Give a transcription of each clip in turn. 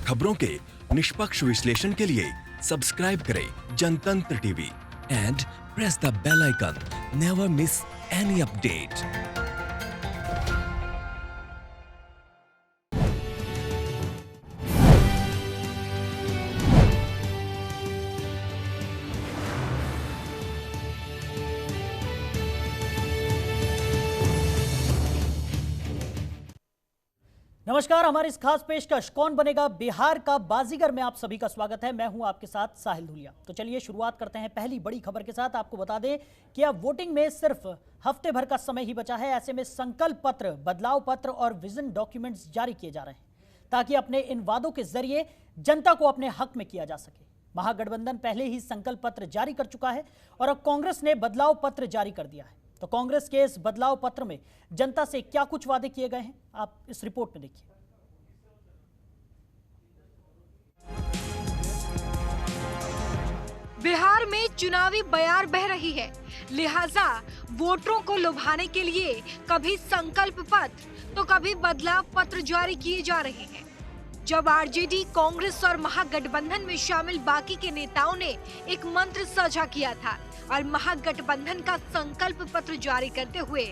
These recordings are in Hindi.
खबरों के निष्पक्ष विश्लेषण के लिए सब्सक्राइब करें Jantantra TV and press the bell icon. Never miss any update. नमस्कार, हमारी इस खास पेशकश कौन बनेगा बिहार का बाजीगर में आप सभी का स्वागत है। मैं हूं आपके साथ साहिल धुलिया। तो चलिए शुरुआत करते हैं पहली बड़ी खबर के साथ। आपको बता दें कि अब वोटिंग में सिर्फ हफ्ते भर का समय ही बचा है। ऐसे में संकल्प पत्र, बदलाव पत्र और विजन डॉक्यूमेंट्स जारी किए जा रहे हैं ताकि अपने इन वादों के जरिए जनता को अपने हक में किया जा सके। महागठबंधन पहले ही संकल्प पत्र जारी कर चुका है और अब कांग्रेस ने बदलाव पत्र जारी कर दिया है। तो कांग्रेस के इस बदलाव पत्र में जनता से क्या कुछ वादे किए गए हैं, आप इस रिपोर्ट में देखिए। बिहार में चुनावी बयार बह रही है, लिहाजा वोटरों को लुभाने के लिए कभी संकल्प पत्र तो कभी बदलाव पत्र जारी किए जा रहे हैं। जब आरजेडी, कांग्रेस और महागठबंधन में शामिल बाकी के नेताओं ने एक मंत्र साझा किया था और महागठबंधन का संकल्प पत्र जारी करते हुए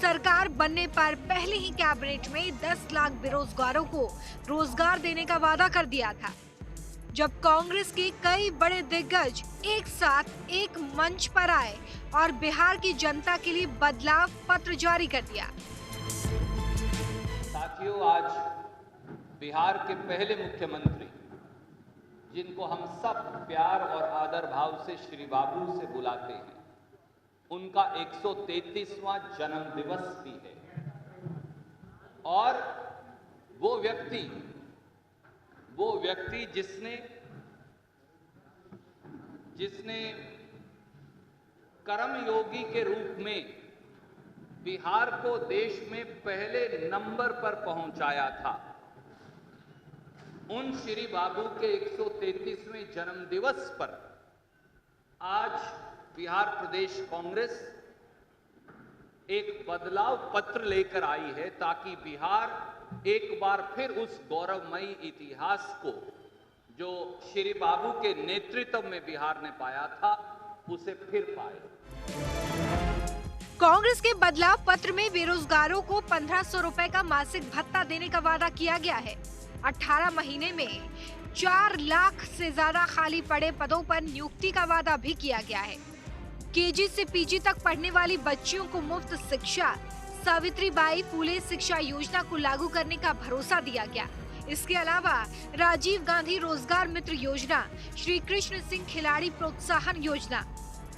सरकार बनने पर पहले ही कैबिनेट में 10 लाख बेरोजगारों को रोजगार देने का वादा कर दिया था। जब कांग्रेस के कई बड़े दिग्गज एक साथ एक मंच पर आए और बिहार की जनता के लिए बदलाव पत्र जारी कर दिया। साथियों, आज बिहार के पहले मुख्यमंत्री, जिनको हम सब प्यार और आदर भाव से श्री बाबू से बुलाते हैं, उनका 133वां जन्म दिवस भी है। और वो व्यक्ति जिसने कर्मयोगी के रूप में बिहार को देश में पहले नंबर पर पहुंचाया था, उन श्री बाबू के 133वें जन्म दिवस पर आज बिहार प्रदेश कांग्रेस एक बदलाव पत्र लेकर आई है ताकि बिहार एक बार फिर उस गौरवमयी इतिहास को जो श्री बाबू के नेतृत्व में बिहार ने पाया था, उसे फिर पाए। कांग्रेस के बदलाव पत्र में बेरोजगारों को 1500 रुपए का मासिक भत्ता देने का वादा किया गया है। 18 महीने में 4 लाख से ज्यादा खाली पड़े पदों पर नियुक्ति का वादा भी किया गया है। केजी से पीजी तक पढ़ने वाली बच्चियों को मुफ्त शिक्षा, सावित्रीबाई फुले शिक्षा योजना को लागू करने का भरोसा दिया गया। इसके अलावा राजीव गांधी रोजगार मित्र योजना, श्री कृष्ण सिंह खिलाड़ी प्रोत्साहन योजना,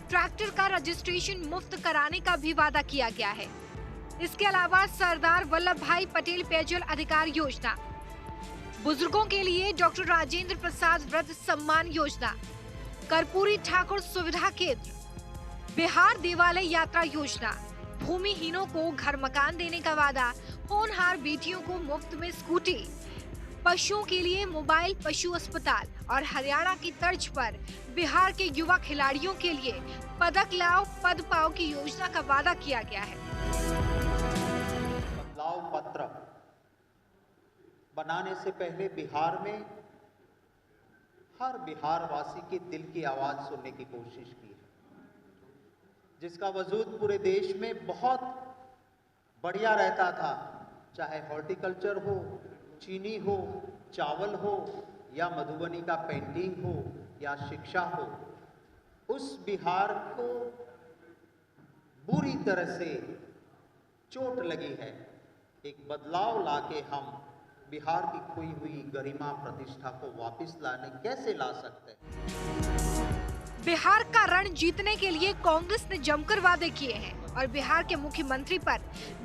ट्रैक्टर का रजिस्ट्रेशन मुफ्त कराने का भी वादा किया गया है। इसके अलावा सरदार वल्लभ भाई पटेल पेयजल अधिकार योजना, बुजुर्गों के लिए डॉक्टर राजेंद्र प्रसाद व्रत सम्मान योजना, कर्पूरी ठाकुर सुविधा केंद्र, बिहार देवालय यात्रा योजना, भूमिहीनों को घर मकान देने का वादा, होनहार बेटियों को मुफ्त में स्कूटी, पशुओं के लिए मोबाइल पशु अस्पताल और हरियाणा की तर्ज पर बिहार के युवा खिलाड़ियों के लिए पदक लाओ पद पाओ की योजना का वादा किया गया है। बदलाव पत्र बनाने से पहले बिहार में हर बिहारवासी के दिल की आवाज सुनने की कोशिश की है, जिसका वजूद पूरे देश में बहुत बढ़िया रहता था, चाहे हॉर्टिकल्चर हो, चीनी हो, चावल हो या मधुबनी का पेंटिंग हो या शिक्षा हो। उस बिहार को बुरी तरह से चोट लगी है। एक बदलाव लाके हम बिहार की खोई हुई गरिमा प्रतिष्ठा को वापस कैसे ला सकते हैं। बिहार का रण जीतने के लिए कांग्रेस ने जमकर वादे किए हैं और बिहार के मुख्यमंत्री पर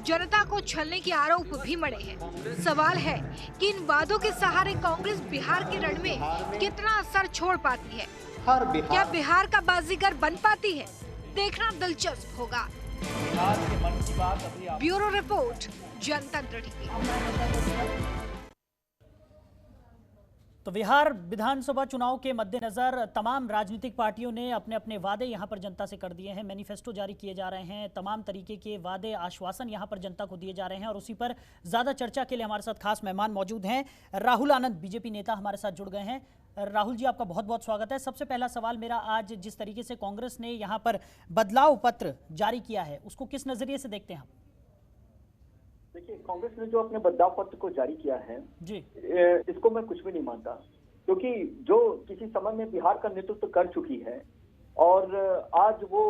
जनता को छलने के आरोप भी मढ़े हैं। सवाल है कि इन वादों के सहारे कांग्रेस बिहार के रण में कितना असर छोड़ पाती है, क्या बिहार का बाजीगर बन पाती है, देखना दिलचस्प होगा। ब्यूरो रिपोर्ट, जनतंत्र टीवी। तो बिहार विधानसभा चुनाव के मद्देनजर तमाम राजनीतिक पार्टियों ने अपने अपने वादे यहां पर जनता से कर दिए हैं। मैनिफेस्टो जारी किए जा रहे हैं, तमाम तरीके के वादे आश्वासन यहां पर जनता को दिए जा रहे हैं और उसी पर ज़्यादा चर्चा के लिए हमारे साथ खास मेहमान मौजूद हैं। राहुल आनंद बीजेपी नेता हमारे साथ जुड़ गए हैं। राहुल जी, आपका बहुत बहुत स्वागत है। सबसे पहला सवाल मेरा, आज जिस तरीके से कांग्रेस ने यहाँ पर बदलाव पत्र जारी किया है उसको किस नजरिए से देखते हैं आप? देखिए, कांग्रेस ने जो अपने बदलाव पत्र को जारी किया है जी, इसको मैं कुछ भी नहीं मानता, क्योंकि जो किसी समय में बिहार का नेतृत्व कर चुकी है और आज वो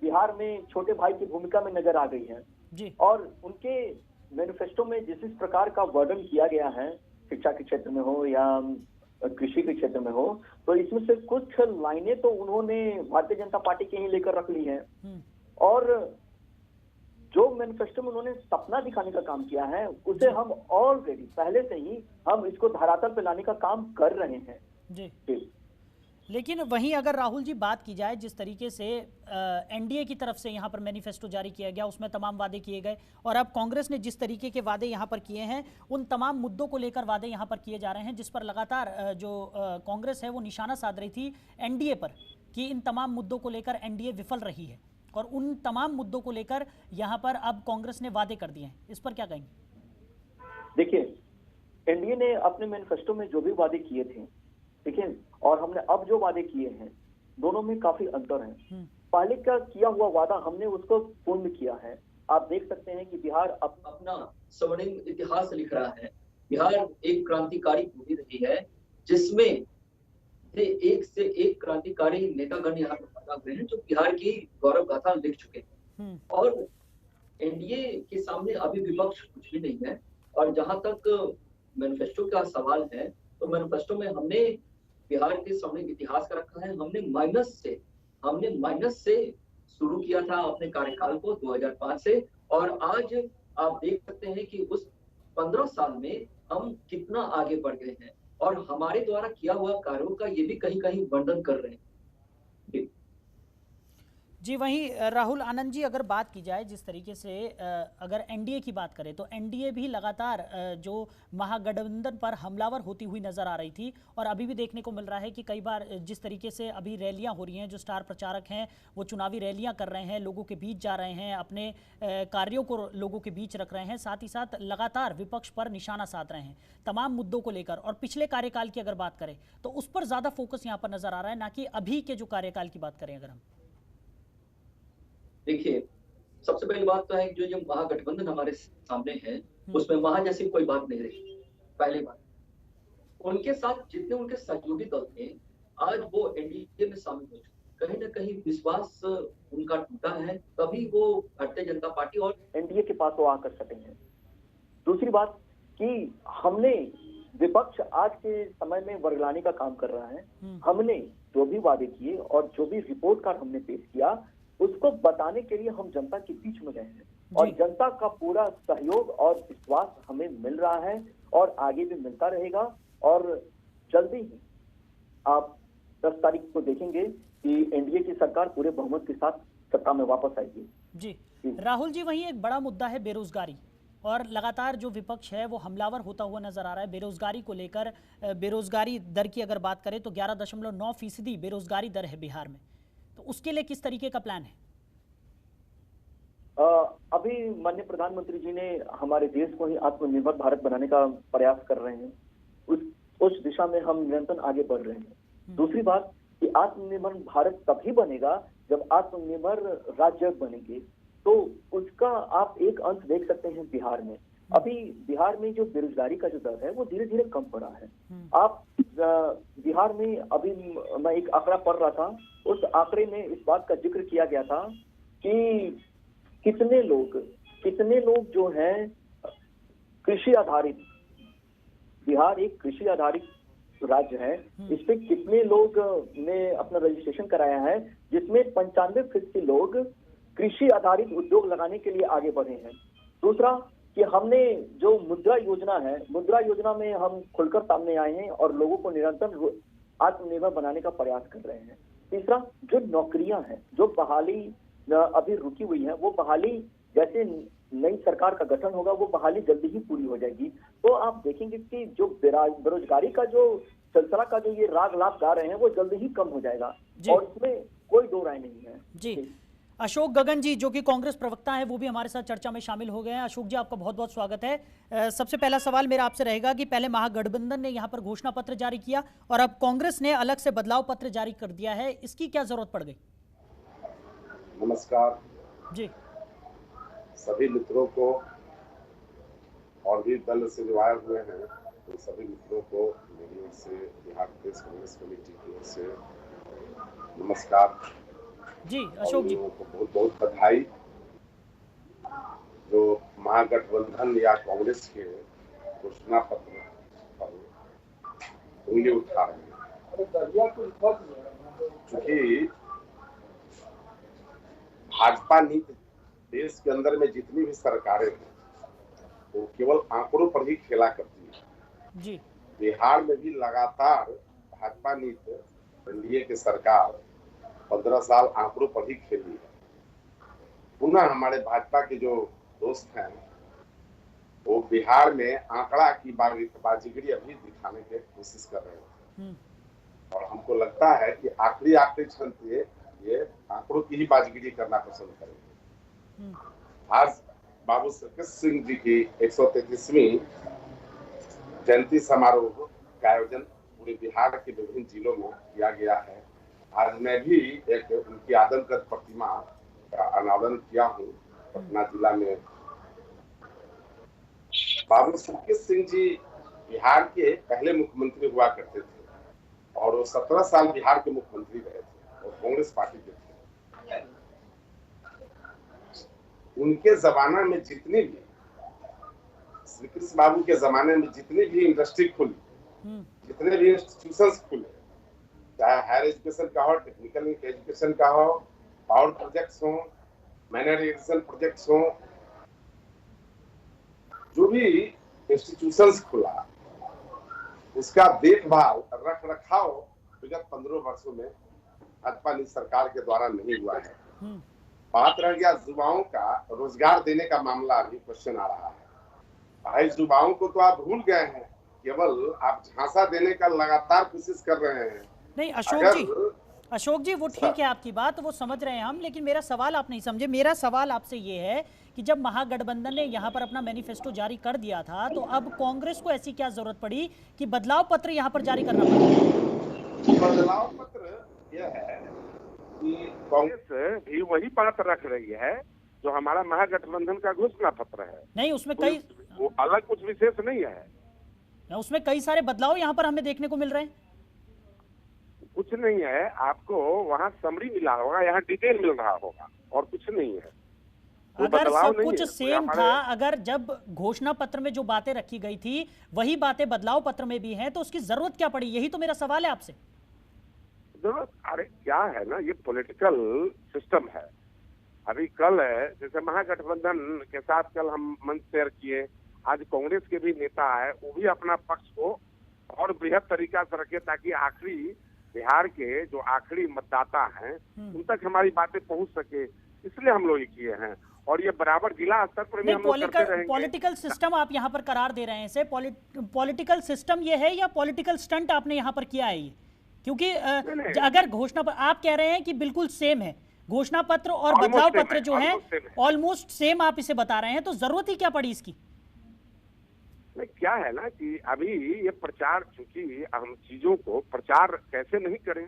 बिहार में छोटे भाई की भूमिका में नजर आ गई है जी, और उनके मैनिफेस्टो में जिस प्रकार का वर्णन किया गया है, शिक्षा के क्षेत्र में हो या कृषि के क्षेत्र में हो, तो इसमें से कुछ लाइनें तो उन्होंने भारतीय जनता पार्टी के ही लेकर रख ली हैं और जो मैनिफेस्टो में उन्होंने सपना दिखाने का काम किया है उसे हम ऑलरेडी पहले से ही हम इसको धरातल पे लाने का काम कर रहे हैं जी। लेकिन वहीं अगर राहुल जी बात की जाए, जिस तरीके से एनडीए की तरफ से यहाँ पर मैनिफेस्टो जारी किया गया उसमें तमाम वादे किए गए और अब कांग्रेस ने जिस तरीके के वादे यहाँ पर किए हैं उन तमाम मुद्दों को लेकर वादे यहाँ पर किए जा रहे हैं, जिस पर लगातार जो कांग्रेस है वो निशाना साध रही थी एनडीए पर कि इन तमाम मुद्दों को लेकर एनडीए विफल रही है और उन तमाम मुद्दों को लेकर यहाँ पर अब कांग्रेस ने वादे कर दिए हैं। इस पर क्या कहेंगे? देखिए, एनडीए ने अपने मैनिफेस्टो में जो भी वादे किए थे, ठीक है, और हमने अब जो वादे किए हैं दोनों में काफी अंतर है। पहले का किया हुआ वादा हमने उसको पूर्ण किया है। आप देख सकते हैं कि बिहार अपना स्वर्णिम इतिहास लिख रहा है। बिहार एक क्रांतिकारी भूमि रही है जिसमें एक से एक क्रांतिकारी नेतागण यहाँ पर पैदा हुए हैं जो बिहार की गौरव गाथा लिख चुके हैं और एनडीए के सामने अभी विपक्ष कुछ भी नहीं है। और जहां तक मैनिफेस्टो का सवाल है, तो मैनिफेस्टो में हमने बिहार के सामने इतिहास का रखा है। हमने माइनस से शुरू किया था अपने कार्यकाल को 2005 से और आज आप देख सकते हैं कि उस 15 साल में हम कितना आगे बढ़ गए हैं और हमारे द्वारा किया हुआ कार्यों का ये भी कहीं कहीं वर्णन कर रहे हैं। जी, वहीं राहुल आनंद जी, अगर बात की जाए जिस तरीके से अगर एनडीए की बात करें तो एनडीए भी लगातार जो महागठबंधन पर हमलावर होती हुई नजर आ रही थी और अभी भी देखने को मिल रहा है कि कई बार जिस तरीके से अभी रैलियां हो रही हैं, जो स्टार प्रचारक हैं वो चुनावी रैलियां कर रहे हैं, लोगों के बीच जा रहे हैं, अपने कार्यों को लोगों के बीच रख रहे हैं, साथ ही साथ लगातार विपक्ष पर निशाना साध रहे हैं तमाम मुद्दों को लेकर। और पिछले कार्यकाल की अगर बात करें तो उस पर ज़्यादा फोकस यहाँ पर नजर आ रहा है, ना कि अभी के जो कार्यकाल की बात करें। अगर हम देखिए, सबसे पहली बात तो है कि जो महागठबंधन हमारे सामने है उसमें महा जैसी कोई बात नहीं रही। पहली बात, उनके साथ जितने उनके सहयोगी दल थे आज वो एनडीए में शामिल हो चुके। कहीं ना कहीं विश्वास उनका टूटा है, तभी वो भारतीय जनता पार्टी और एनडीए के पास वो आकर सके हैं। दूसरी बात कि हमने विपक्ष आज के समय में वर्गलाने का काम कर रहा है। हमने जो भी वादे किए और जो भी रिपोर्ट कार्ड हमने पेश किया उसको बताने के लिए हम जनता के बीच में गए हैं और जनता का पूरा सहयोग और विश्वास हमें मिल रहा है और आगे भी मिलता रहेगा। और जल्दी ही आप 10 तारीख को देखेंगे कि एनडीए की सरकार पूरे बहुमत के साथ सत्ता में वापस आएगी। जी राहुल जी, वहीं एक बड़ा मुद्दा है बेरोजगारी और लगातार जो विपक्ष है वो हमलावर होता हुआ नजर आ रहा है बेरोजगारी को लेकर। बेरोजगारी दर की अगर बात करें तो 11.9% बेरोजगारी दर है बिहार में, तो उसके लिए किस तरीके का प्लान है? अभी माननीय प्रधानमंत्री जी ने हमारे देश को ही आत्मनिर्भर भारत बनाने का प्रयास कर रहे हैं। उस दिशा में हम निरंतर आगे बढ़ रहे हैं। दूसरी बात कि आत्मनिर्भर भारत तभी बनेगा जब आत्मनिर्भर राज्य बनेंगे, तो उसका आप एक अंश देख सकते हैं बिहार में। अभी बिहार में जो बेरोजगारी का जो दर है वो धीरे धीरे कम हो रहा है। आप बिहार में अभी मैं एक आंकड़ा पढ़ रहा था, उस आंकड़े में इस बात का जिक्र किया गया था कि कितने लोग जो हैं कृषि आधारित, बिहार एक कृषि आधारित राज्य है, इस पे कितने लोग ने अपना रजिस्ट्रेशन कराया है, जिसमें 95% लोग कृषि आधारित उद्योग लगाने के लिए आगे बढ़े हैं। दूसरा कि हमने जो मुद्रा योजना है, मुद्रा योजना में हम खुलकर सामने आए हैं और लोगों को निरंतर आत्मनिर्भर बनाने का प्रयास कर रहे हैं। तीसरा, जो नौकरियां हैं, जो बहाली अभी रुकी हुई है, वो बहाली जैसे नई सरकार का गठन होगा वो बहाली जल्दी ही पूरी हो जाएगी। तो आप देखेंगे कि जो बेरोजगारी का जो सिलसिला का जो ये राग लाप गा रहे हैं वो जल्दी ही कम हो जाएगा जी। और इसमें कोई दो राय नहीं है। जी, अशोक गगन जी जो कि कांग्रेस प्रवक्ता हैं वो भी हमारे साथ चर्चा में शामिल हो गए हैं। अशोक जी आपका बहुत बहुत स्वागत है। सबसे पहला सवाल मेरा आपसे रहेगा कि पहले महागठबंधन ने यहाँ पर घोषणा पत्र जारी किया और अब कांग्रेस ने अलग से बदलाव पत्र जारी कर दिया है, इसकी क्या जरूरत पड़ गई? नमस्कार जी सभी मित्रों को और भी दल से जो आए हुए हैं तो सभी मित्रों को मेरी ओर से बिहार प्रदेश कांग्रेस कमेटी की ओर से नमस्कार जी। अशोक जी को बहुत बहुत बधाई। जो महागठबंधन या कांग्रेस के घोषणा पत्र पर उंगली उठा रहे हैं, क्योंकि भाजपा नीति देश के अंदर में जितनी भी सरकारें हैं वो केवल आंकड़ों पर ही खेला करती है। जी बिहार में भी लगातार भाजपा नीति एनडीए की सरकार 15 साल आंकड़ों पर ही खेली है। पुनः हमारे भाजपा के जो दोस्त हैं वो बिहार में आंकड़ा की बाजीगरी अभी दिखाने की कोशिश कर रहे हैं और हमको लगता है कि आखिरी क्षण पे ये आंकड़ों की ही बाजीगरी करना पसंद करेंगे। आज बाबू सरकत सिंह जी की 133वीं जयंती समारोह का आयोजन पूरे बिहार के विभिन्न जिलों में किया गया है। आज मैं भी एक उनकी आदमकद प्रतिमा का अनावरण किया हूँ पटना जिला में। बाबू सरकत सिंह जी बिहार के पहले मुख्यमंत्री हुआ करते थे और वो 17 साल बिहार के मुख्यमंत्री रहे थे और कांग्रेस पार्टी के थे। उनके जमाना में जितनी भी श्री कृष्ण बाबू के जमाने में जितनी भी इंडस्ट्री खुली, जितने भी इंस्टीट्यूशंस खुले, चाहे हायर एजुकेशन का हो, टेक्निकल एजुकेशन का हो, पावर प्रोजेक्ट्स हो, माइनर इरिगेशन प्रोजेक्ट्स हो, जो भी इंस्टीट्यूशंस खुला उसका देखभाल रख रखाव विगत 15 वर्षों में भाजपा सरकार के द्वारा नहीं हुआ है। बात रह गया युवाओं का रोजगार देने का मामला, अभी क्वेश्चन आ रहा है। भाई युवाओं को तो आप भूल गए हैं, केवल आप झांसा देने का लगातार कोशिश कर रहे हैं। नहीं अशोक जी वो ठीक है आपकी बात, वो समझ रहे हैं हम, लेकिन मेरा सवाल आप नहीं समझे। मेरा सवाल आपसे ये है कि जब महागठबंधन ने यहाँ पर अपना मैनिफेस्टो जारी कर दिया था तो अब कांग्रेस को ऐसी क्या जरूरत पड़ी कि बदलाव पत्र यहाँ पर जारी करना पड़ा? बदलाव पत्र यह है कि कांग्रेस भी वही बात रख रही है जो हमारा महागठबंधन का घोषणा पत्र है। नहीं उसमें कई वो अलग कुछ विशेष नहीं है, उसमें कई सारे बदलाव यहाँ पर हमें देखने को मिल रहे हैं। कुछ नहीं है, आपको वहाँ समरी मिला होगा, यहाँ डिटेल मिल रहा होगा और कुछ नहीं है। अगर सब कुछ सेम था, अगर जब घोषणा पत्र में जो बातें रखी गई थी वही बातें बदलाव पत्र में भी हैं, तो उसकी जरूरत क्या पड़ी? यही तो मेरा सवाल है आपसे। जरूरत अरे क्या है ना, ये पॉलिटिकल सिस्टम है। अभी कल है, जैसे महागठबंधन के साथ कल हम मंच शेयर किए, आज कांग्रेस के भी नेता है, वो भी अपना पक्ष को और बृहद तरीका से रखे ताकि आखिरी बिहार के जो आखिरी मतदाता हैं उन तक हमारी बातें पहुंच सके, इसलिए हम लोग ये किए हैं। और ये बराबर जिला स्तर पर भी हम लोग करते रहेंगे। पॉलिटिकल सिस्टम आप यहाँ पर करार दे रहे हैं इसे, पॉलिटिकल सिस्टम ये है या पॉलिटिकल स्टंट आपने यहाँ पर किया है ये? क्योंकि अगर घोषणा पत्र आप कह रहे हैं कि बिल्कुल सेम है, घोषणा पत्र और बदलाव पत्र जो है ऑलमोस्ट सेम आप इसे बता रहे हैं, तो जरूरत ही क्या पड़ी इसकी? क्या है ना कि अभी ये प्रचार, चूंकि हम चीजों को प्रचार कैसे नहीं करें।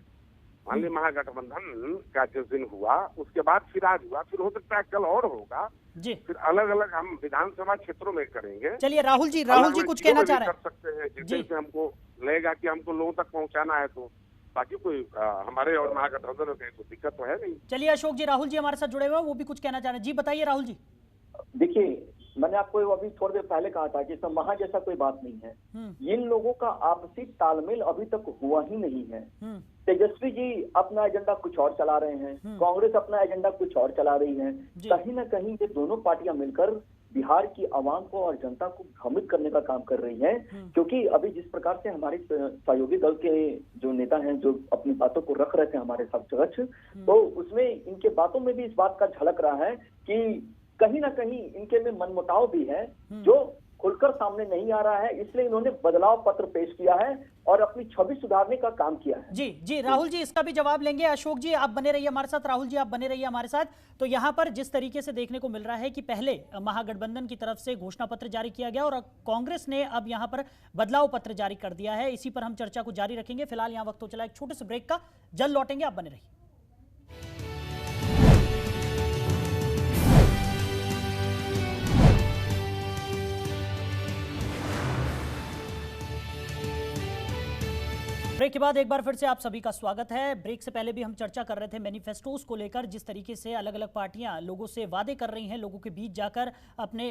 मान ली महागठबंधन का जिस दिन हुआ उसके बाद फिर आज हुआ, फिर हो सकता है कल और होगा जी, फिर अलग अलग हम विधानसभा क्षेत्रों में करेंगे। चलिए राहुल जी कुछ कहना चाह रहे हैं? कर सकते हैं जिससे हमको लगेगा कि हमको लोगों तक पहुंचाना है, तो बाकी कोई हमारे और महागठबंधन में तो दिक्कत तो है नहीं। चलिए अशोक जी, राहुल जी हमारे साथ जुड़े हुए हैं, वो भी कुछ कहना चाह रहे हैं। जी बताइए राहुल जी। देखिए, मैंने आपको अभी थोड़ी देर पहले कहा था कि इसमें महा जैसा कोई बात नहीं है। इन लोगों का आपसी तालमेल अभी तक हुआ ही नहीं है। तेजस्वी जी अपना एजेंडा कुछ और चला रहे हैं, कांग्रेस अपना एजेंडा कुछ और चला रही है। कहीं ना कहीं ये दोनों पार्टियां मिलकर बिहार की आवाम को और जनता को भ्रमित करने का काम कर रही है। क्योंकि अभी जिस प्रकार से हमारे सहयोगी दल के जो नेता हैं जो अपनी बातों को रख रहे थे हमारे समक्ष, तो उसमें इनके बातों में भी इस बात का झलक रहा है कि कहीं ना कहीं इनके में मनमुटाव भी है, जो खुलकर सामने नहीं आ रहा है, इसलिए इन्होंने बदलाव पत्र पेश किया है और अपनी छवि सुधारने का काम किया है। जी जी, राहुल जी इसका भी जवाब लेंगे। अशोक जी आप बने रहिए हमारे साथ, राहुल जी आप बने रहिए हमारे साथ। तो यहाँ पर जिस तरीके से देखने को मिल रहा है कि पहले महागठबंधन की तरफ से घोषणा पत्र जारी किया गया और कांग्रेस ने अब यहाँ पर बदलाव पत्र जारी कर दिया है, इसी पर हम चर्चा को जारी रखेंगे। फिलहाल यहाँ वक्त हो चला एक छोटे से ब्रेक का, जल्द लौटेंगे, आप बने रहिए। ब्रेक के बाद एक बार फिर से आप सभी का स्वागत है। ब्रेक से पहले भी हम चर्चा कर रहे थे मैनिफेस्टोज को लेकर, जिस तरीके से अलग अलग पार्टियां लोगों से वादे कर रही हैं, लोगों के बीच जाकर अपने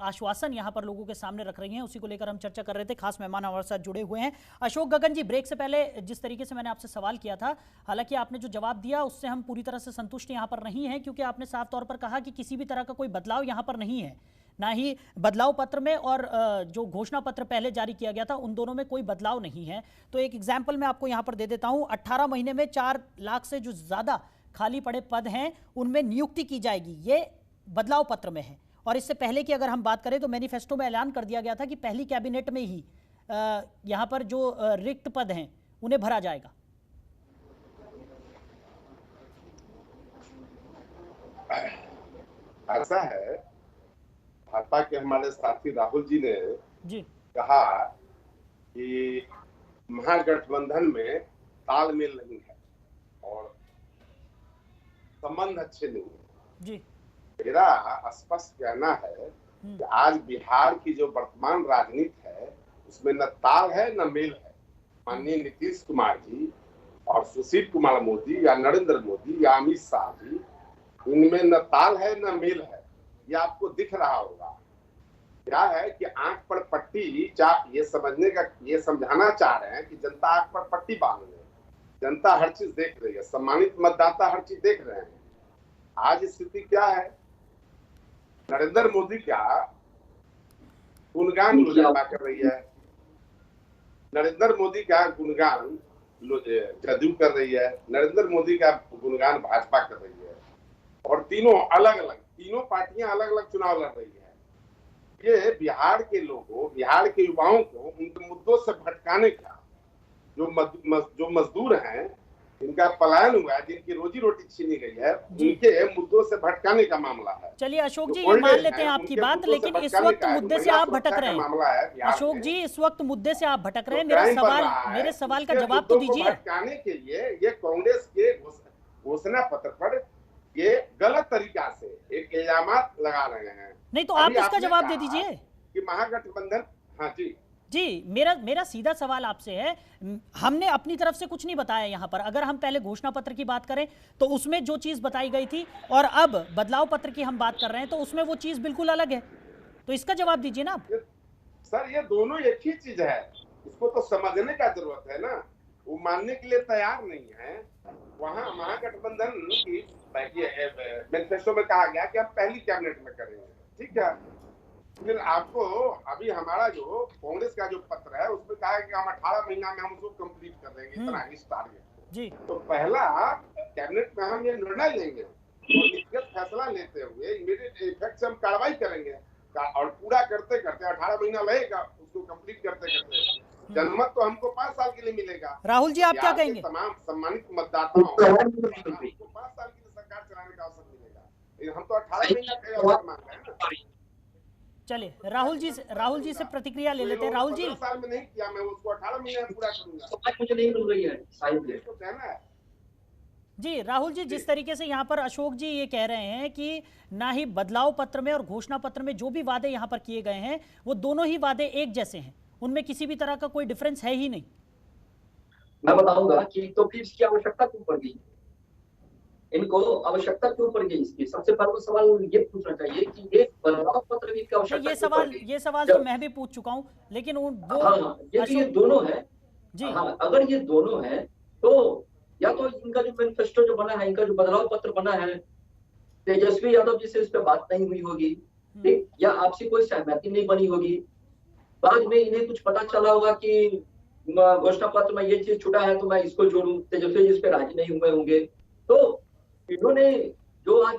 आश्वासन यहां पर लोगों के सामने रख रही हैं, उसी को लेकर हम चर्चा कर रहे थे। खास मेहमान हमारे साथ जुड़े हुए हैं। अशोक गगन जी, ब्रेक से पहले जिस तरीके से मैंने आपसे सवाल किया था, हालांकि आपने जो जवाब दिया उससे हम पूरी तरह से संतुष्ट यहाँ पर नहीं है, क्योंकि आपने साफ तौर पर कहा कि किसी भी तरह का कोई बदलाव यहाँ पर नहीं है, ना ही बदलाव पत्र में और जो घोषणा पत्र पहले जारी किया गया था उन दोनों में कोई बदलाव नहीं है। तो एक एग्जाम्पल मैं आपको यहां पर दे देता हूं। 18 महीने में 4 लाख से जो ज्यादा खाली पड़े पद हैं उनमें नियुक्ति की जाएगी, ये बदलाव पत्र में है। और इससे पहले की अगर हम बात करें तो मैनिफेस्टो में ऐलान कर दिया गया था कि पहली कैबिनेट में ही यहां पर जो रिक्त पद हैं उन्हें भरा जाएगा। ऐसा है, भाजपा के हमारे साथी राहुल जी ने कहा कि महागठबंधन में तालमेल नहीं है और संबंध अच्छे नहीं है जी। मेरा स्पष्ट कहना है कि आज बिहार की जो वर्तमान राजनीति है उसमें न ताल है न मेल है। माननीय नीतीश कुमार जी और सुशील कुमार मोदी या नरेंद्र मोदी या अमित शाह जी, इनमें न ताल है न मेल है, ये आपको दिख रहा होगा। क्या है कि आंख पर पट्टी ये समझाना चाह रहे हैं कि जनता आंख पर पट्टी बांध रही है, जनता हर चीज देख रही है, सम्मानित मतदाता हर चीज देख रहे हैं। आज स्थिति क्या है, नरेंद्र मोदी का गुणगान लोजपा कर रही है, नरेंद्र मोदी का गुणगान जदयू कर रही है, नरेंद्र मोदी का गुणगान भाजपा कर रही है, और तीनों पार्टियां अलग अलग चुनाव लड़ रही है। ये बिहार के लोगों, बिहार के युवाओं को उनके मुद्दों से भटकाने का, जो मजदूर हैं जिनका पलायन हुआ है, जिनकी रोजी रोटी छीनी गई है, उनके मुद्दों से भटकाने का मामला है। चलिए अशोक जी, ये मान लेते हैं आपकी बात, लेकिन इस वक्त मुद्दे से आप भटक रहे हैं। अशोक जी, इस वक्त मुद्दे से आप भटक रहे हैं। मेरे सवाल का जवाब तो दीजिए। भटकाने के लिए ये कांग्रेस के घोषणा पत्र पर ये गलत तरीका से एक इल्जामात लगा रहे हैं। नहीं तो आप इसका जवाब दे दीजिए कि महागठबंधन। हाँ जी, मेरा सीधा सवाल आपसे है। हमने अपनी तरफ से कुछ नहीं बताया यहाँ पर। अगर हम पहले घोषणा पत्र की बात करें तो उसमें जो चीज बताई गई थी और अब बदलाव पत्र की हम बात कर रहे हैं तो उसमें वो चीज बिल्कुल अलग है। तो इसका जवाब दीजिए ना आप। सर, ये दोनों एक ही चीज है, इसको तो समझने का जरूरत है ना। वो मानने के लिए तैयार नहीं है। वहाँ महागठबंधन की मैनिफेस्टो में कहा गया कि हम पहली कैबिनेट में करेंगे, ठीक है। फिर आपको अभी हमारा जो कांग्रेस का जो पत्र है उसमें कहा है कि हम 18 महीना में हम उसको कंप्लीट कर देंगे, इतना इस टारगेट जी। तो पहला कैबिनेट में हम ये निर्णय लेंगे और नीतिगत फैसला लेते हुए इमीडिएट इफेक्ट से हम कार्रवाई करेंगे, और पूरा करते करते 18 महीना लगेगा उसको कंप्लीट करते करते। जनमत तो हमको 5 साल के लिए मिलेगा। राहुल जी, आप क्या कहेंगे? तमाम सम्मानित मतदाताओं को 5 साल के लिए सरकार चलाने का अवसर मिलेगा। हम तो 18 महीना का अवसर मांग रहे हैं ना। चलिए राहुल जी से प्रतिक्रिया ले लेते हैं। राहुल जी, 15 साल में नहीं किया, मैं उसको 18 महीने में पूरा करूंगा। मुझे नहीं मिल रही है शायद इसको कहना है जी। राहुल जी, जिस तरीके से यहाँ पर अशोक जी ये कह रहे हैं कि ना ही बदलाव पत्र में और घोषणा पत्र में जो भी वादे यहाँ पर किए गए हैं वो दोनों ही वादे एक जैसे हैं, उनमें किसी भी तरह का कोई डिफरेंस है ही नहीं। मैं बताऊंगा कि तो फिर इसकी आवश्यकता क्यों पड़ गई, इनको आवश्यकता क्यों पड़ गई इसकी। सबसे पहला सवाल ये पूछना चाहिए कि ये बदलाव पत्र की आवश्यकता ये सवाल तो मैं भी पूछ चुका हूँ, लेकिन ये दोनों है जी। हाँ, अगर ये दोनों है तो या तो इनका जो मैनिफेस्टो जो बना है, इनका जो बदलाव पत्र बना है, तेजस्वी यादव जी से इस पर बात नहीं हुई होगी, ठीक, या आपसी कोई सहमति नहीं बनी होगी। बाद में इन्हें कुछ पता चला होगा कि घोषणा पत्र में ये चीज छूटा है तो मैं इसको जोड़ूं, तेजस्वी जी इस पे राजी नहीं हुए होंगे। तो इन्होंने जो आज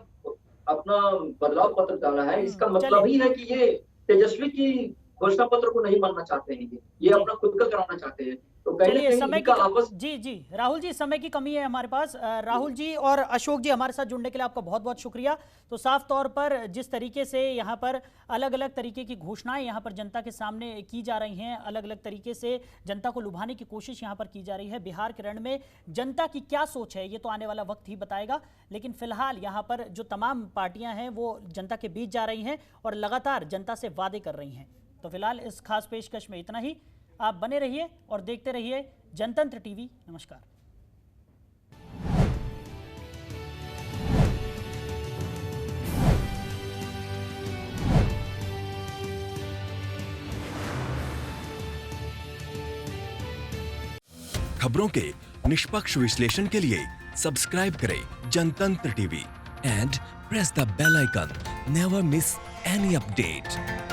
अपना बदलाव पत्र डाला है, इसका मतलब ही है कि ये तेजस्वी की घोषणा पत्र को नहीं मानना चाहते हैं, ये अपना खुद का कराना चाहते हैं। तो कहीं ना चलिए कहीं समय इनका की आपस जी राहुल जी, समय की कमी है हमारे पास। राहुल जी और अशोक जी हमारे साथ जुड़ने के लिए आपका बहुत बहुत शुक्रिया। तो साफ तौर पर जिस तरीके से यहाँ पर अलग अलग तरीके की घोषणाएं यहाँ पर जनता के सामने की जा रही हैं, अलग अलग तरीके से जनता को लुभाने की कोशिश यहाँ पर की जा रही है, बिहार के रण में जनता की क्या सोच है ये तो आने वाला वक्त ही बताएगा। लेकिन फिलहाल यहाँ पर जो तमाम पार्टियां हैं वो जनता के बीच जा रही हैं और लगातार जनता से वादे कर रही हैं। तो फिलहाल इस खास पेशकश में इतना ही। आप बने रहिए और देखते रहिए जनतंत्र टीवी। नमस्कार। खबरों के निष्पक्ष विश्लेषण के लिए सब्सक्राइब करें Jantantra TV and press the bell icon. Never miss any update.